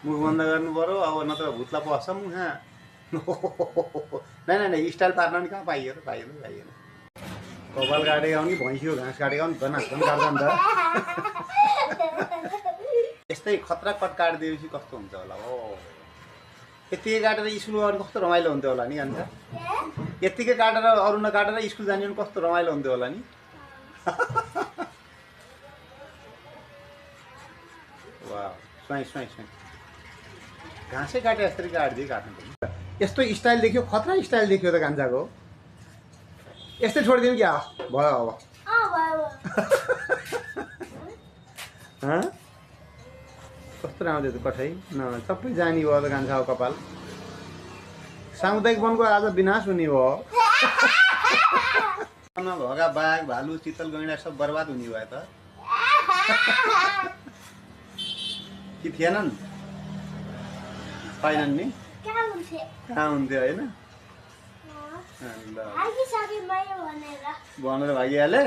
मुख बन्द गर्नु पर्यो अब नत्र भुत्ला पस्छ मुख नै स्टाइल पार्न नि कहाँ पाइयो र पाइएन कपाल काटेका हुन् कि भैँसीको घाँस काटेका हुन् धन काट्छ नि त यस्तै खतरा कट काटिदिएपछि कस्तो हुन्छ होला हो यत्तिकै काटेर स्कुल गर्नु कस्तो रमाइलो हुन्थ्यो होला नि अन्त यत्तिकै काटेर अरू नकाटेर स्कुल जाने पनि कस्तो रमाइलो हुन्थ्यो होला नि वाह स्वाई घाँसै काटे यसरी काटिदियो काट्नु पर्ने यस्तो स्टाइल देखियो खतरा स्टाइल देखियो त गान्जाको यस्तै छोडिदिनु क्या भयो अब कस्तो राम्रो थियो त कठै न सबै जानी भयो त गान्छाको कपाल सामुदायिक वनको आज विनाश हुने भयो भएका बाघ भालु चितल गैँडा सब बर्बाद हुने भयो त कि थिएनन् छैनन् नि कहाँ हुन्थ्यो होइन भनेर भागिहाले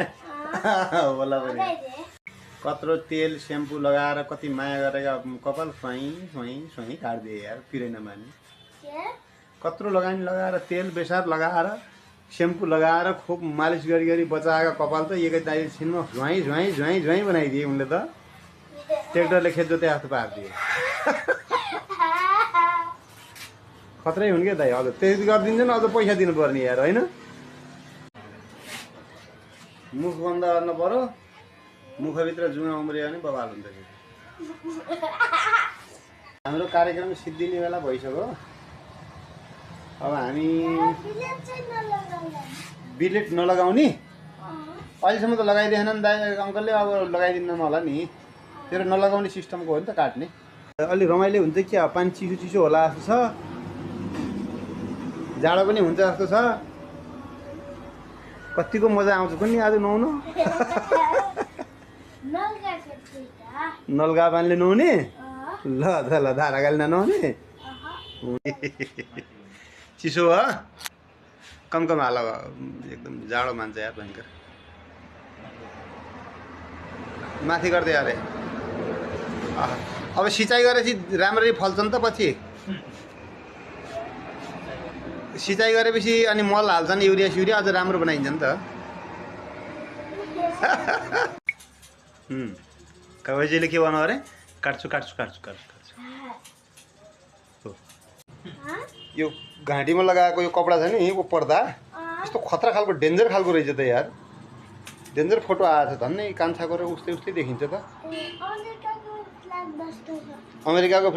होला पनि कत्रो तेल सेम्पू लगाएर कति माया गरेका कपाल स्वाई काटिदिए यार पिरै नमानी कत्रो लगाएर तेल बेसार लगाएर सेम्पू लगाएर खुब मालिस गरी बचाएका कपाल त एकै छिनमा झुवाई बनाइदिए उनले त ट्र्याक्टरले खेत जोते हात पारिदिए खतरै हुन् क्या दाइ अझ त्यति गरिदिन्छ नि अझ पैसा दिनुपर्ने यार होइन मुख बन्द गर्नु पर्यो मुखभित्र जुङ्गा उम्रियो भने बवाल हुन्छ हाम्रो कार्यक्रम सिद्धिने बेला भइसक्यो अब हामी बिलेट नलगाउने अहिलेसम्म त लगाइदिएन नि दाइ अङ्कलले अब लगाइदिनु होला नि तेरो नलगाउने सिस्टमको हो नि त काट्ने अलि रमाइलो हुन्छ कि अब पानी चिसो होला जस्तो छ जाडो पनि हुन्छ जस्तो छ कतिको मजा आउँछ कुन्नी आज नुहाउनु नलगा पानीले नुहाउने ल धारागाली ननुहाउने चिसो हो कम हाल एकदम जाडो मान्छ यार भयङ्कर माथि गर्दै अरे अब सिँचाइ गरेपछि राम्ररी फल्छ नि त पछि सिँचाइ गरेपछि अनि मल हाल्छन् युरिया अझ राम्रो बनाइन्छ नि त कवैजीले के भन्नु अरे काट्छु यो घाँटीमा लगाएको यो कपडा छ नि यो पर्दा यस्तो खतरा खालको डेन्जर खालको रहेछ त यार डेन्जर फोटो आएछ धन्नै कान्छाको र उस्तै देखिन्छ त अमेरिकाको